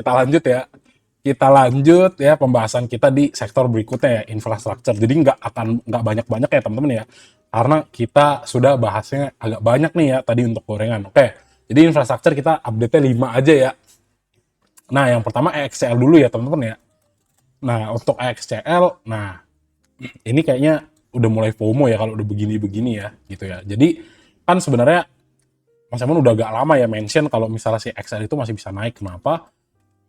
Kita lanjut ya. Kita lanjut ya pembahasan kita di sektor berikutnya ya, infrastruktur. Jadi nggak banyak-banyak ya teman-teman ya. Karena kita sudah bahasnya agak banyak nih ya tadi untuk gorengan. Oke. Jadi infrastruktur kita update-nya 5 aja ya. Nah, yang pertama EXCL dulu ya teman-teman ya. Nah, untuk EXCL, nah ini kayaknya udah mulai FOMO ya kalau udah begini-begini ya gitu ya. Jadi kan sebenarnya Mas Emon udah agak lama ya mention kalau misalnya si XL itu masih bisa naik. Kenapa?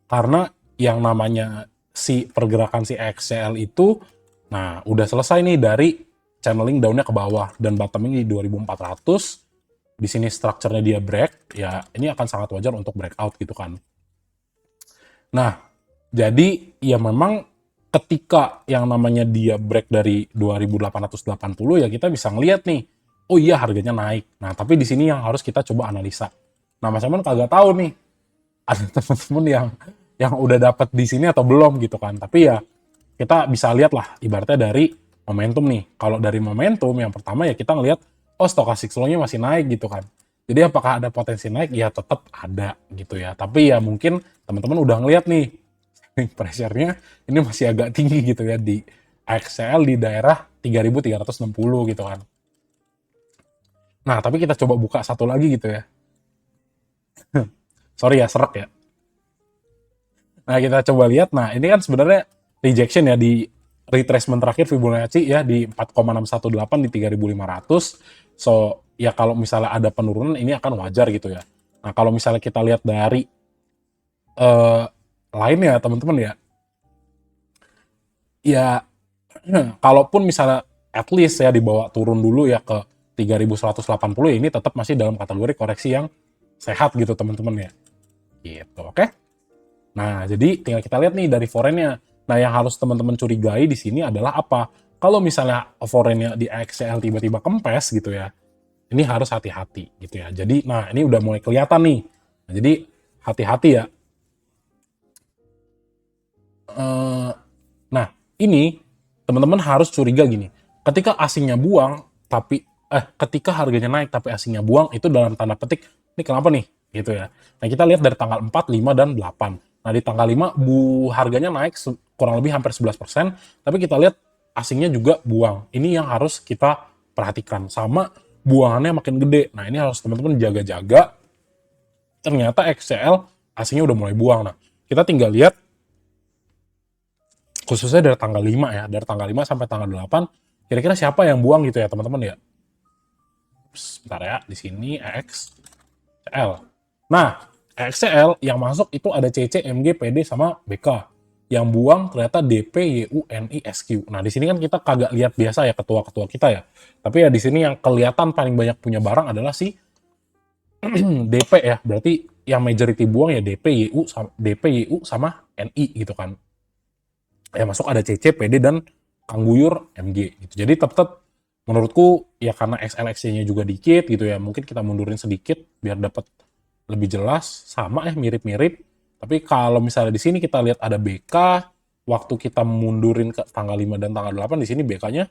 Karena yang namanya si pergerakan si XL itu, nah udah selesai nih dari channeling down-nya ke bawah dan bottoming di 2400. Di sini strukturnya dia break, ya ini akan sangat wajar untuk breakout gitu kan. Nah, jadi ya memang ketika yang namanya dia break dari 2880 ya kita bisa ngeliat nih, oh iya harganya naik. Nah, tapi di sini yang harus kita coba analisa. Nah, Mas Eman kagak tahu nih, ada teman-teman yang udah dapat di sini atau belum gitu kan. Tapi ya kita bisa lihat lah ibaratnya dari momentum nih. Kalau dari momentum yang pertama ya kita ngelihat oh stochastic slow-nya masih naik gitu kan. Jadi apakah ada potensi naik? Ya tetap ada gitu ya. Tapi ya mungkin teman-teman udah ngelihat nih pressure-nya ini masih agak tinggi gitu ya di XCL di daerah 3360 gitu kan. Nah, tapi kita coba buka satu lagi gitu ya. Sorry ya, serak ya. Nah, kita coba lihat. Nah, ini kan sebenarnya rejection ya di retracement terakhir Fibonacci ya di 4,618 di 3500. So, ya kalau misalnya ada penurunan ini akan wajar gitu ya. Nah, kalau misalnya kita lihat dari eh lainnya teman-teman ya, ya kalaupun misalnya at least ya dibawa turun dulu ya ke 3180 ini tetap masih dalam kategori koreksi yang sehat gitu teman-teman ya. Gitu, oke? Nah, jadi tinggal kita lihat nih dari foreign-nya. Nah, yang harus teman-teman curigai di sini adalah apa? Kalau misalnya foreign-nya di XCL tiba-tiba kempes gitu ya, ini harus hati-hati gitu ya. Jadi, nah ini udah mulai kelihatan nih. Nah, jadi hati-hati ya. Eh, nah, ini teman-teman harus curiga gini. Ketika asingnya buang, tapi ketika harganya naik tapi asingnya buang, itu dalam tanda petik, ini kenapa nih? Gitu ya. Nah, kita lihat dari tanggal 4, 5, dan 8. Nah, di tanggal 5, harganya naik kurang lebih hampir 11%, tapi kita lihat asingnya juga buang. Ini yang harus kita perhatikan. Sama buangannya makin gede. Nah, ini harus teman-teman jaga-jaga. Ternyata XCL asingnya udah mulai buang. Nah, kita tinggal lihat khususnya dari tanggal 5 ya, dari tanggal 5 sampai tanggal 8, kira-kira siapa yang buang gitu ya teman-teman ya. Sebentar ya, di sini EXCL. Nah, EXCL yang masuk itu ada CC, MG, PD, sama BK. Yang buang ternyata DP, YU, NI, SQ. Nah, di sini kan kita kagak lihat biasa ya ketua-ketua kita ya. Tapi ya di sini yang kelihatan paling banyak punya barang adalah si DP ya. Berarti yang majority buang ya DP, YU, sama NI gitu kan. Ya masuk ada CC, PD, dan Kang Guyur, MG gitu. Jadi tetap menurutku ya karena XLXC-nya juga dikit gitu ya, mungkin kita mundurin sedikit biar dapat lebih jelas, sama ya mirip-mirip. Tapi kalau misalnya di sini kita lihat ada BK, waktu kita mundurin ke tanggal 5 dan tanggal 8 di sini BK-nya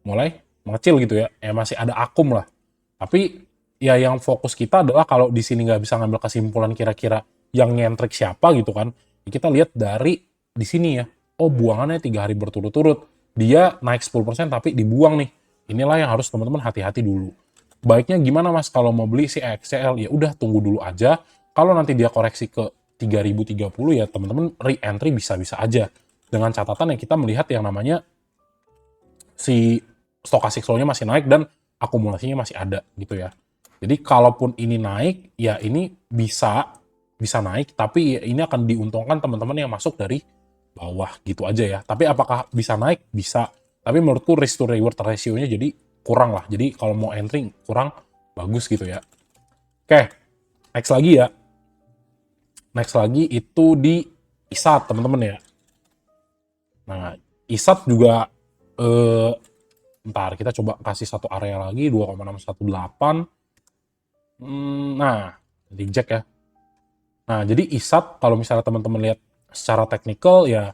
mulai mengecil gitu ya. Ya masih ada akum lah. Tapi ya yang fokus kita adalah kalau di sini nggak bisa ngambil kesimpulan kira-kira yang nyentrik siapa gitu kan. Ya kita lihat dari di sini ya. Oh, buangannya 3 hari berturut-turut. Dia naik 10% tapi dibuang nih. Inilah yang harus teman-teman hati-hati dulu. Baiknya gimana Mas kalau mau beli si XCL? Ya udah tunggu dulu aja. Kalau nanti dia koreksi ke 3030 ya teman-teman re-entry bisa-bisa aja. Dengan catatan yang kita melihat yang namanya si stochastic slow-nya masih naik dan akumulasinya masih ada gitu ya. Jadi kalaupun ini naik, ya ini bisa naik, tapi ya ini akan diuntungkan teman-teman yang masuk dari bawah gitu aja ya. Tapi apakah bisa naik? Bisa. Tapi menurutku risk to reward ratio-nya jadi kurang lah. Jadi kalau mau entry kurang bagus gitu ya. Oke, next lagi ya. Next lagi itu di ISAT teman-teman ya. Nah, ISAT juga ntar kita coba kasih satu area lagi 2,618. Nah, reject ya. Nah, jadi ISAT kalau misalnya teman-teman lihat secara teknikal ya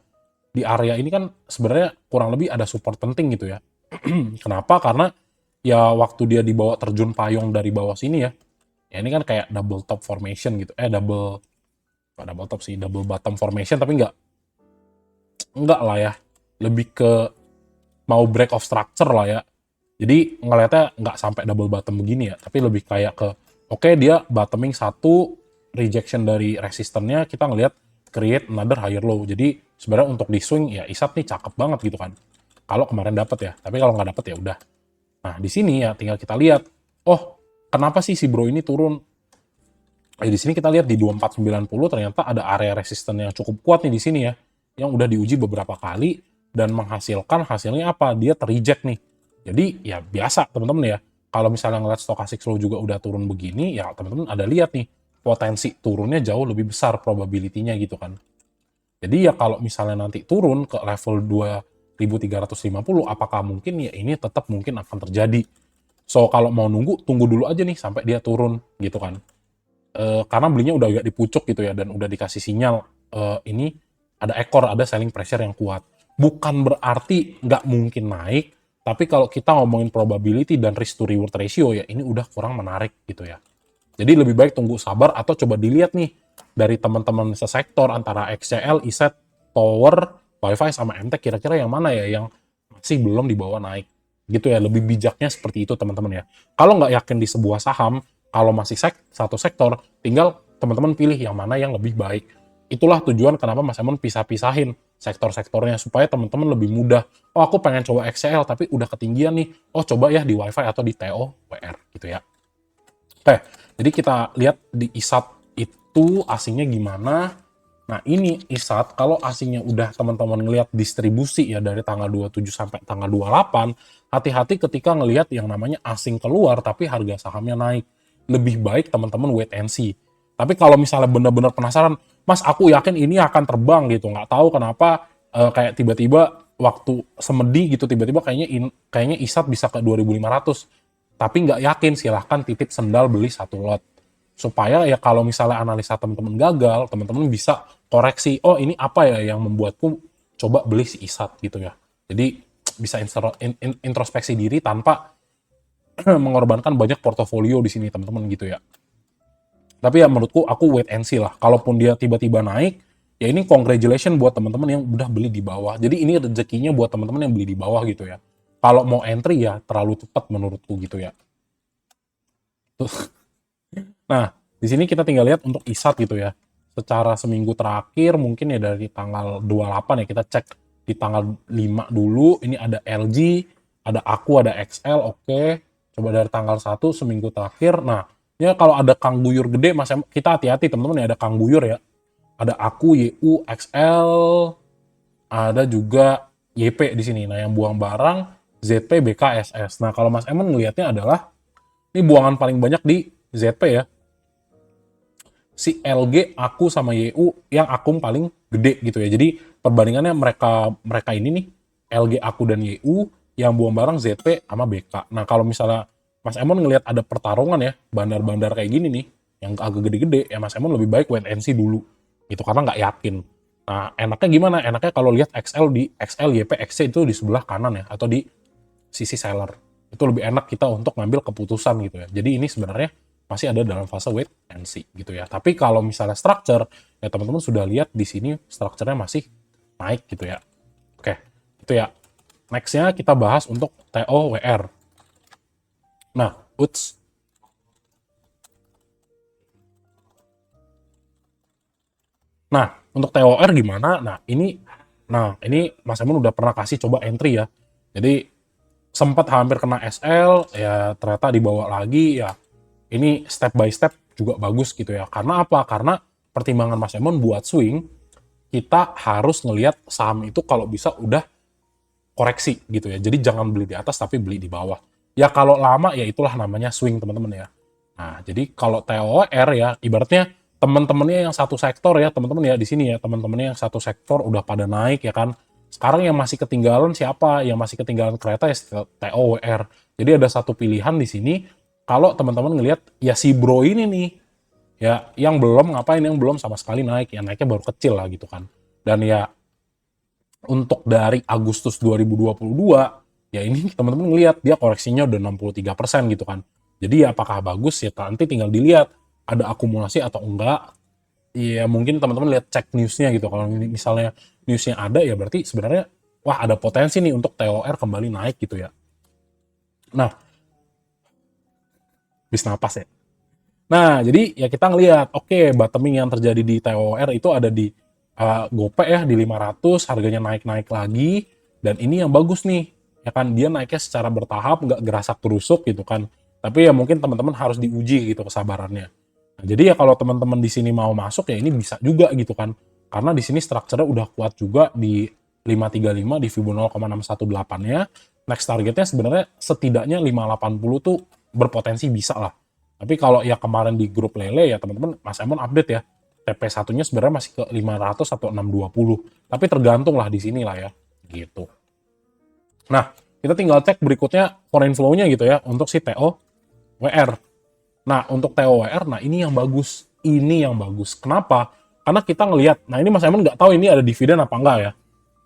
di area ini kan sebenarnya kurang lebih ada support penting gitu ya. Kenapa? Karena ya waktu dia dibawa terjun payung dari bawah sini ya. Ya ini kan kayak double top formation gitu. Double nggak double top sih, double bottom formation, tapi nggak lah ya, lebih ke mau break of structure lah ya. Jadi ngelihatnya nggak sampai double bottom begini ya, tapi lebih kayak ke oke, dia bottoming satu, rejection dari resistannya, kita ngelihat create another higher low. Jadi sebenarnya untuk di swing ya ISAT nih cakep banget gitu kan. Kalau kemarin dapat ya, tapi kalau nggak dapat ya udah. Nah di sini ya tinggal kita lihat, oh kenapa sih si bro ini turun? Di sini kita lihat di 2490 ternyata ada area resisten yang cukup kuat nih di sini ya, yang udah diuji beberapa kali dan menghasilkan hasilnya apa? Dia terreject nih. Jadi ya biasa teman-teman ya. Kalau misalnya ngeliat stochastic slow juga udah turun begini, ya teman-teman ada lihat nih potensi turunnya jauh lebih besar probability-nya gitu kan. Jadi ya kalau misalnya nanti turun ke level 2350, apakah mungkin ya ini tetap mungkin akan terjadi. So kalau mau nunggu, tunggu dulu aja nih sampai dia turun gitu kan. Karena belinya udah agak di pucuk gitu ya, dan udah dikasih sinyal ini ada ekor, ada selling pressure yang kuat. Bukan berarti nggak mungkin naik, tapi kalau kita ngomongin probability dan risk to reward ratio ya ini udah kurang menarik gitu ya. Jadi lebih baik tunggu sabar atau coba dilihat nih dari teman-teman sesektor antara XCL, ISET, Tower, Wi-Fi sama MTech, kira-kira yang mana ya yang masih belum dibawa naik gitu ya. Lebih bijaknya seperti itu teman-teman ya. Kalau nggak yakin di sebuah saham, kalau masih satu sektor, tinggal teman-teman pilih yang mana yang lebih baik. Itulah tujuan kenapa Mas Emon pisah-pisahin sektor-sektornya, supaya teman-teman lebih mudah. Oh aku pengen coba XCL tapi udah ketinggian nih, oh coba ya di Wi-Fi atau di TOWR gitu ya. Oke, jadi kita lihat di ISAT itu asingnya gimana. Nah ini ISAT, kalau asingnya udah teman-teman ngelihat distribusi ya dari tanggal 27 sampai tanggal 28, hati-hati ketika ngelihat yang namanya asing keluar tapi harga sahamnya naik. Lebih baik teman-teman wait and see. Tapi kalau misalnya benar-benar penasaran, Mas aku yakin ini akan terbang gitu, nggak tahu kenapa kayak tiba-tiba waktu semedi gitu, tiba-tiba kayaknya ISAT bisa ke 2.500. Tapi nggak yakin, silahkan titip sendal beli satu lot. Supaya ya kalau misalnya analisa teman-teman gagal, teman-teman bisa koreksi, oh ini apa ya yang membuatku coba beli si ISAT gitu ya. Jadi bisa introspeksi diri tanpa mengorbankan banyak portofolio di sini teman-teman gitu ya. Tapi ya menurutku aku wait and see lah. Kalaupun dia tiba-tiba naik, ya ini congratulations buat teman-teman yang udah beli di bawah. Jadi ini rezekinya buat teman-teman yang beli di bawah gitu ya. Kalau mau entry ya terlalu cepat menurutku gitu ya. Nah, di sini kita tinggal lihat untuk ISAT gitu ya. Secara seminggu terakhir mungkin ya dari tanggal 28 ya, kita cek di tanggal 5 dulu. Ini ada LG, ada Aku, ada XL, oke. Coba dari tanggal 1 seminggu terakhir. Nah, ya kalau ada Kang Buyur gede, Mas, kita hati-hati teman-teman ya, ada Kang Buyur ya. Ada Aku, YU, XL, ada juga YP di sini. Nah, yang buang barang ZP, BK, SS. Nah, kalau Mas Emon ngelihatnya adalah ini buangan paling banyak di ZP ya. Si LG, Aku sama YU yang akun paling gede gitu ya. Jadi perbandingannya mereka ini nih, LG, Aku dan YU, yang buang barang ZP sama BK. Nah kalau misalnya Mas Emon ngelihat ada pertarungan ya, bandar-bandar kayak gini nih, yang agak gede-gede, ya Mas Emon lebih baik wait and see dulu. Gitu, karena nggak yakin. Nah enaknya gimana? Enaknya kalau lihat XL di XL, YP, XC itu di sebelah kanan ya, atau di sisi seller. Itu lebih enak kita untuk ngambil keputusan gitu ya. Jadi ini sebenarnya masih ada dalam fase wait and see gitu ya. Tapi kalau misalnya structure, ya teman-teman sudah lihat di sini structure-nya masih naik gitu ya. Oke, itu ya. Next-nya kita bahas untuk TOWR. Nah, Nah, untuk TOR gimana? Nah ini Mas Emun udah pernah kasih coba entry ya. Jadi sempat hampir kena SL, ya ternyata dibawa lagi ya. Ini step by step juga bagus gitu ya. Karena apa? Karena pertimbangan Mas Emon buat swing, kita harus ngelihat saham itu kalau bisa udah koreksi gitu ya. Jadi jangan beli di atas tapi beli di bawah. Ya kalau lama ya itulah namanya swing teman-teman ya. Nah, jadi kalau TOR ya ibaratnya teman-temannya yang satu sektor ya, teman-teman ya di sini ya, teman-temannya yang satu sektor udah pada naik ya kan. Sekarang yang masih ketinggalan siapa? Yang masih ketinggalan kereta ya TOWR. Jadi ada satu pilihan di sini, kalau teman-teman ngelihat ya si bro ini nih, ya yang belum ngapain, yang belum sama sekali naik, yang naiknya baru kecil lah gitu kan. Dan ya untuk dari Agustus 2022, ya ini teman-teman ngelihat dia koreksinya udah 63% gitu kan. Jadi ya apakah bagus ya nanti tinggal dilihat ada akumulasi atau enggak. ya mungkin teman-teman lihat cek newsnya gitu. Kalau misalnya newsnya ada ya berarti sebenarnya wah ada potensi nih untuk TOR kembali naik gitu ya. Nah, bis napas ya. Nah, jadi ya kita ngelihat, oke, bottoming yang terjadi di TOR itu ada di GoPay ya di 500, harganya naik-naik lagi, dan ini yang bagus nih, ya kan dia naiknya secara bertahap, nggak gerasak gerusuk gitu kan. Tapi ya mungkin teman-teman harus diuji gitu kesabarannya. Nah, jadi ya kalau teman-teman di sini mau masuk ya ini bisa juga gitu kan. Karena di sini strukturnya udah kuat juga di 535 di Fibo 0,618-nya. Next targetnya sebenarnya setidaknya 580 tuh berpotensi bisa lah. Tapi kalau ya kemarin di grup lele ya teman-teman Mas Emon update ya. TP1-nya sebenarnya masih ke 500 atau 620. Tapi tergantung lah di sini lah ya. Gitu. Nah, kita tinggal cek berikutnya foreign flow-nya gitu ya untuk si TOWR. Nah, untuk TOWR, nah ini yang bagus. Ini yang bagus. Kenapa? Karena kita ngelihat, nah ini Mas Emon nggak tahu ini ada dividen apa enggak ya.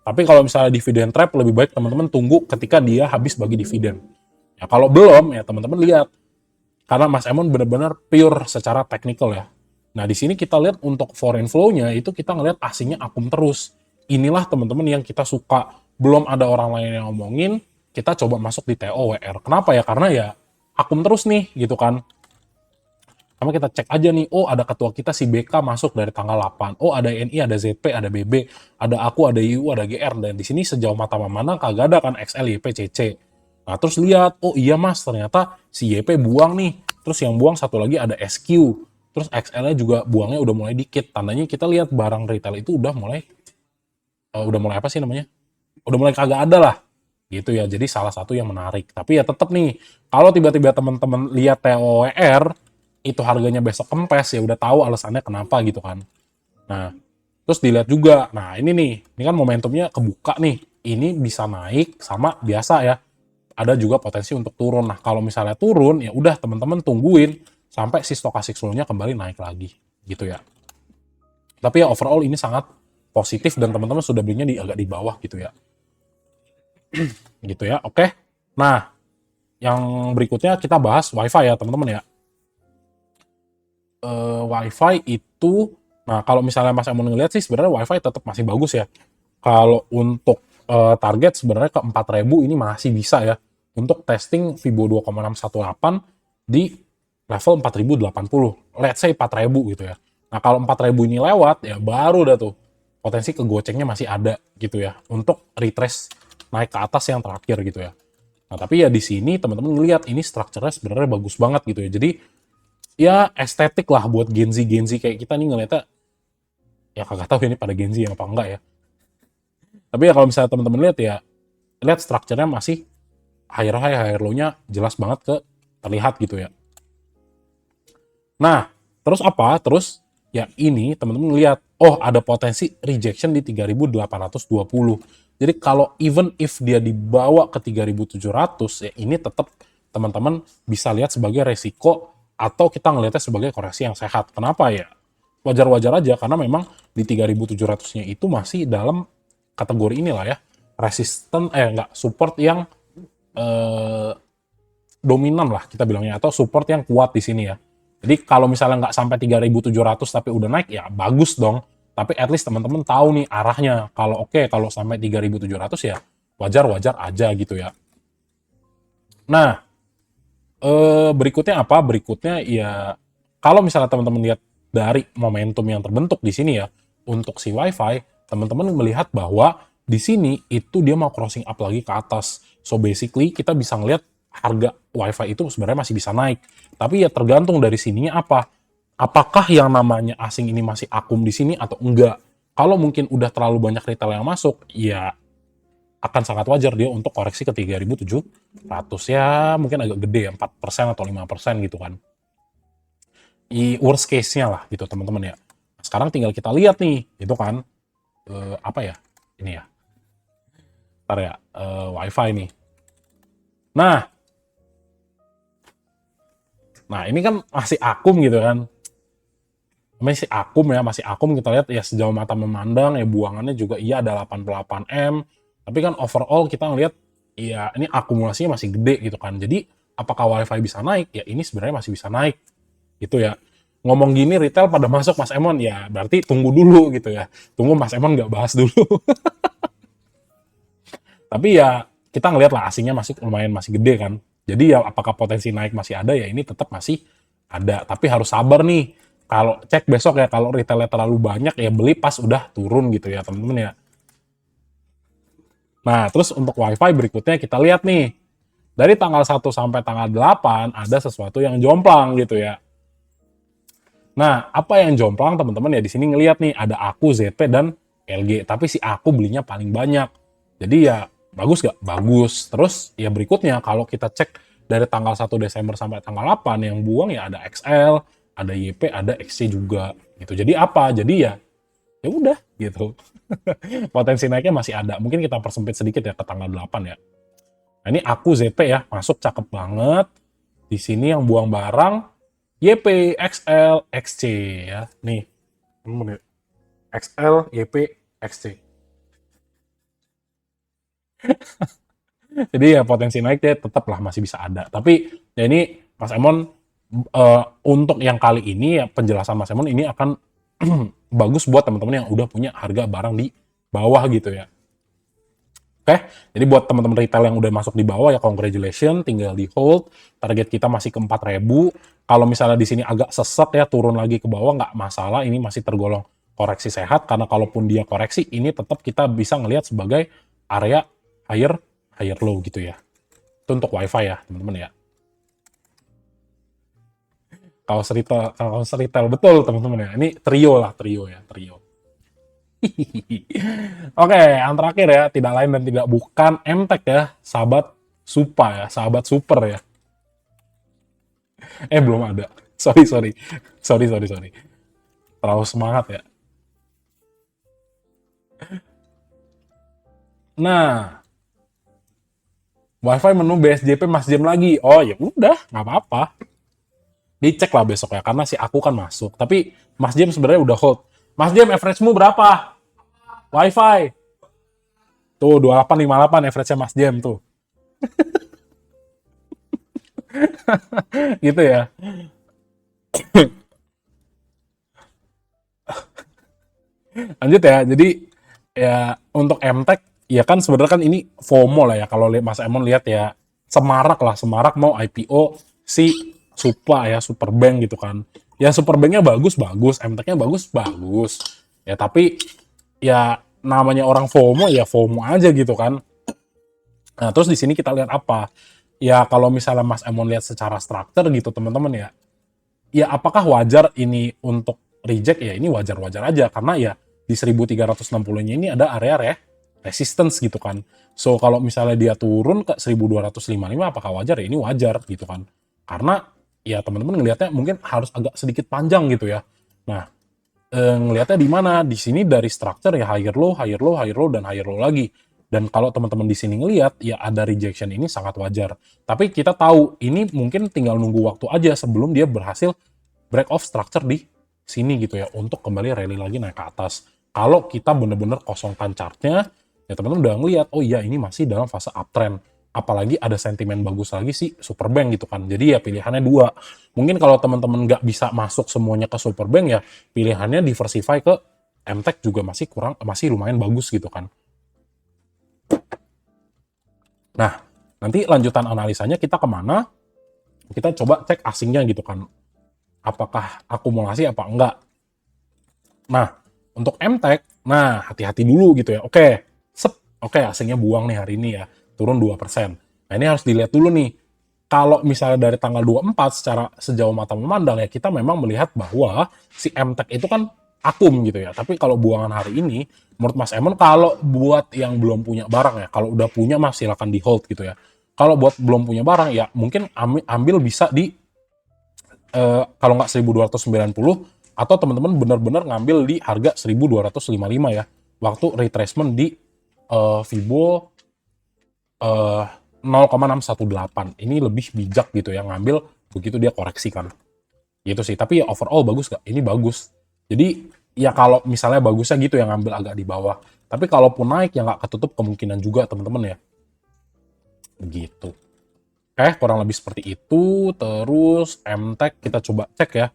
Tapi kalau misalnya dividen trap, lebih baik teman-teman tunggu ketika dia habis bagi dividen. Ya kalau belum, ya teman-teman lihat. Karena Mas Emon benar-benar pure secara teknikal ya. Nah, di sini kita lihat untuk foreign flow-nya, itu kita ngelihat asingnya akum terus. Inilah teman-teman yang kita suka. Belum ada orang lain yang ngomongin, kita coba masuk di TOWR. Kenapa ya? Karena ya akum terus nih, gitu kan. Sama kita cek aja nih, oh ada ketua kita si BK masuk dari tanggal 8. Oh ada NI, ada ZP, ada BB, ada aku, ada IU, ada GR. Dan di sini sejauh mata memandang kagak ada kan XL, YP, CC. Nah terus lihat, oh iya mas ternyata si YP buang nih. Terus yang buang satu lagi ada SQ. Terus XL-nya juga buangnya udah mulai dikit. Tandanya kita lihat barang retail itu udah mulai apa sih namanya? Udah mulai kagak ada lah. Gitu ya, jadi salah satu yang menarik. Tapi ya tetap nih, kalau tiba-tiba teman-teman lihat TOWR, itu harganya besok kempes, ya udah tahu alasannya kenapa gitu kan. Nah, terus dilihat juga, nah ini kan momentumnya kebuka nih, ini bisa naik sama biasa ya, ada juga potensi untuk turun. Nah, kalau misalnya turun, ya udah teman-teman tungguin sampai si stochastic flow-nya kembali naik lagi, gitu ya. Tapi ya overall ini sangat positif dan teman-teman sudah belinya agak di bawah gitu ya. Gitu ya, oke. Nah, yang berikutnya kita bahas WiFi ya teman-teman ya. WiFi itu, nah kalau misalnya Mas Emon ngeliat sih sebenarnya WiFi tetap masih bagus ya. Kalau untuk target sebenarnya ke 4.000 ini masih bisa ya untuk testing Vibo 2,618 di level 4080. Let's say 4.000 gitu ya. Nah kalau 4.000 ini lewat ya baru dah tuh potensi kegocengnya masih ada gitu ya untuk retrace naik ke atas yang terakhir gitu ya. Nah tapi ya di sini teman-teman ngelihat ini strukturnya sebenarnya bagus banget gitu ya. Jadi ya estetik lah buat Gen Z kayak kita nih ngeliatnya ya kagak tahu ini pada Gen Z apa enggak ya. Tapi ya kalau misalnya teman-teman lihat ya lihat strukturnya masih higher high higher low-nya jelas banget terlihat gitu ya. Nah, terus apa? Terus ya ini teman-teman lihat oh ada potensi rejection di 3.820. Jadi kalau even if dia dibawa ke 3.700 ya ini tetap teman-teman bisa lihat sebagai resiko atau kita ngelihatnya sebagai koreksi yang sehat. Kenapa ya? Wajar-wajar aja karena memang di 3.700-nya itu masih dalam kategori inilah ya. Resisten enggak support yang dominan lah kita bilangnya atau support yang kuat di sini ya. Jadi kalau misalnya nggak sampai 3.700 tapi udah naik ya bagus dong. Tapi at least teman-teman tahu nih arahnya. Kalau oke, kalau sampai 3.700 ya wajar-wajar aja gitu ya. Nah, berikutnya apa? Berikutnya ya kalau misalnya teman-teman lihat dari momentum yang terbentuk di sini ya untuk si WiFi, teman-teman melihat bahwa di sini itu dia mau crossing up lagi ke atas. So basically kita bisa ngelihat harga WiFi itu sebenarnya masih bisa naik. Tapi ya tergantung dari sininya apa. Apakah yang namanya asing ini masih akum di sini atau enggak? Kalau mungkin udah terlalu banyak retail yang masuk, ya akan sangat wajar dia untuk koreksi ke 3.700 ya mungkin agak gede ya 4% atau 5% gitu kan. Worst case-nya lah gitu teman-teman ya. Sekarang tinggal kita lihat nih, itu kan apa ya? Ini ya. Ntar ya, WiFi nih. Nah ini kan masih akum gitu kan. Masih akum kita lihat ya sejauh mata memandang ya buangannya juga iya ada 88M. Tapi kan overall kita ngelihat ya ini akumulasinya masih gede gitu kan. Jadi apakah WiFi bisa naik? Ya ini sebenarnya masih bisa naik gitu ya. ngomong gini retail pada masuk Mas Emon, ya berarti tunggu dulu gitu ya. Tunggu Mas Emon nggak bahas dulu. Tapi ya kita ngelihat lah asingnya masih lumayan masih gede kan. Jadi ya apakah potensi naik masih ada, ya ini tetap masih ada. Tapi harus sabar nih. Kalau cek besok ya, kalau retailnya terlalu banyak ya beli pas udah turun gitu ya teman-teman ya. Nah, terus untuk WiFi berikutnya kita lihat nih. Dari tanggal 1 sampai tanggal 8 ada sesuatu yang jomplang gitu ya. Nah, apa yang jomplang teman-teman ya, di sini ngelihat nih ada aku, ZP dan LG, tapi si aku belinya paling banyak. Jadi ya bagus gak? Bagus. Terus ya berikutnya kalau kita cek dari tanggal 1 Desember sampai tanggal 8 yang buang ya ada XL, ada YP, ada XC juga gitu. Jadi apa? Jadi ya udah gitu. Potensi naiknya masih ada. Mungkin kita persempit sedikit ya ke tanggal 8 ya. Nah, ini aku ZP ya, masuk cakep banget. Di sini yang buang barang YP, XL, XC ya. Nih, XL, YP, XC. Jadi ya potensi naik dia tetaplah masih bisa ada. Tapi ya ini Mas Emon untuk yang kali ini ya penjelasan Mas Emon ini akan bagus buat teman-teman yang udah punya harga barang di bawah gitu ya. Oke, jadi buat teman-teman retail yang udah masuk di bawah ya congratulations, tinggal di hold. Target kita masih ke 4.000. Kalau misalnya di sini agak sesek ya turun lagi ke bawah nggak masalah, ini masih tergolong koreksi sehat karena kalaupun dia koreksi ini tetap kita bisa ngelihat sebagai area higher low gitu ya. Itu untuk WiFi ya, teman-teman ya. Kaos retail betul teman-teman ya. Ini trio lah, trio ya, trio. Oke, yang terakhir ya, tidak lain dan tidak bukan MTech ya, sahabat Supa ya, sahabat super ya. Belum ada. Sorry. Sorry. Terlalu semangat ya. Nah, WiFi menu BSJP Mas Jem lagi. Oh ya udah, nggak apa-apa. Dicek lah besok ya, karena si aku kan masuk. Tapi Mas Jem sebenarnya udah hold. Mas Jem, average-mu berapa? WiFi. Tuh, 2858 average-nya Mas Jem tuh. Gitu ya. Lanjut ya. Jadi ya untuk MTech ya kan sebenarnya kan ini FOMO lah ya kalau Mas Emon lihat ya, semarak mau IPO si Supa ya, Superbank gitu kan. Ya Superbanknya bagus, MTech-nya bagus. Ya tapi ya namanya orang FOMO ya FOMO aja gitu kan. Nah, terus di sini kita lihat apa? Ya kalau misalnya Mas Emon lihat secara struktur gitu teman-teman ya. Ya apakah wajar ini untuk reject? Ya ini wajar-wajar aja karena ya di 1360-nya ini ada area resistance gitu kan. So kalau misalnya dia turun ke 1255 apakah wajar? Ya ini wajar gitu kan. Karena ya teman-teman ngelihatnya mungkin harus agak sedikit panjang gitu ya. Nah, ngelihatnya di mana? Di sini dari structure ya higher low, dan higher low lagi. Dan kalau teman-teman di sini ngelihat ya ada rejection ini sangat wajar. Tapi kita tahu ini mungkin tinggal nunggu waktu aja sebelum dia berhasil break off structure di sini gitu ya untuk kembali rally lagi naik ke atas. Kalau kita bener-bener kosongkan chartnya, ya teman-teman udah ngelihat oh iya ini masih dalam fase uptrend. Apalagi ada sentimen bagus lagi sih Superbank gitu kan. Jadi ya pilihannya dua. Mungkin kalau teman-teman nggak bisa masuk semuanya ke Superbank ya pilihannya diversify ke MTech juga masih lumayan bagus gitu kan. Nah, nanti lanjutan analisanya kita kemana? Kita coba cek asingnya gitu kan. Apakah akumulasi apa enggak. Nah, untuk MTech, nah hati-hati dulu gitu ya. Oke, asingnya buang nih hari ini ya. Turun 2%. Nah, ini harus dilihat dulu nih. Kalau misalnya dari tanggal 24 secara sejauh mata memandang ya kita memang melihat bahwa si MTech itu kan akum gitu ya. Tapi kalau buangan hari ini, menurut Mas Emon kalau buat yang belum punya barang ya, kalau udah punya Mas silakan di hold gitu ya. Kalau buat belum punya barang ya mungkin ambil bisa di kalau nggak 1290 atau teman-teman benar-benar ngambil di harga 1255 ya. Waktu retracement di Fibo 0,618. Ini lebih bijak gitu ya ngambil begitu dia koreksi kan. Gitu sih. Tapi ya overall bagus gak? Ini bagus. Jadi ya kalau misalnya bagusnya gitu yang ngambil agak di bawah. Tapi kalaupun naik ya nggak ketutup kemungkinan juga teman-teman ya. Begitu. Kurang lebih seperti itu. Terus MTech kita coba cek ya.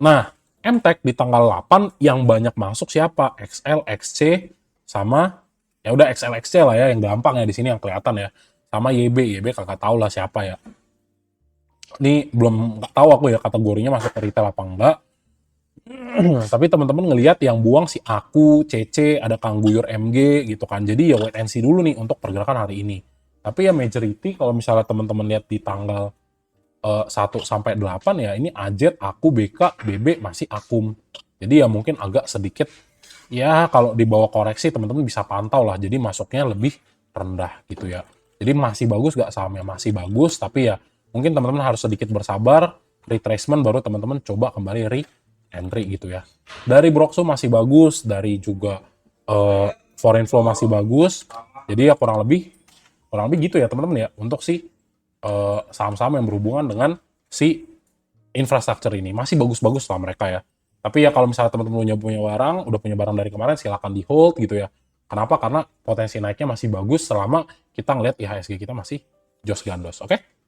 Nah, MTech di tanggal 8 yang banyak masuk siapa? XL, XC, sama ya udah XL, XC lah ya, yang gampang ya di sini yang kelihatan ya. Sama YB kagak tahu lah siapa ya. Ini belum nggak tahu aku ya kategorinya masuk ke retail apa enggak. Tapi teman-teman ngelihat yang buang si Aku, CC, ada Kang Guyur MG gitu kan. Jadi ya wait and see dulu nih untuk pergerakan hari ini. Tapi ya majority kalau misalnya teman-teman lihat di tanggal 1 sampai 8 ya ini AZ, Aku, BK, BB masih akum. Jadi ya mungkin agak sedikit ya kalau di bawah koreksi teman-teman bisa pantau lah. Jadi masuknya lebih rendah gitu ya. Jadi masih bagus gak sahamnya? Masih bagus, tapi ya mungkin teman-teman harus sedikit bersabar, retracement baru teman-teman coba kembali re-entry gitu ya. Dari Broxo masih bagus, dari juga foreign flow masih bagus. Jadi ya kurang lebih gitu ya teman-teman ya untuk si saham-saham yang berhubungan dengan si infrastruktur ini. Masih bagus-bagus lah mereka ya. Tapi ya kalau misalnya teman-teman udah punya barang dari kemarin, silakan di hold gitu ya. Kenapa? Karena potensi naiknya masih bagus selama kita ngelihat IHSG kita masih jos gandos. Oke?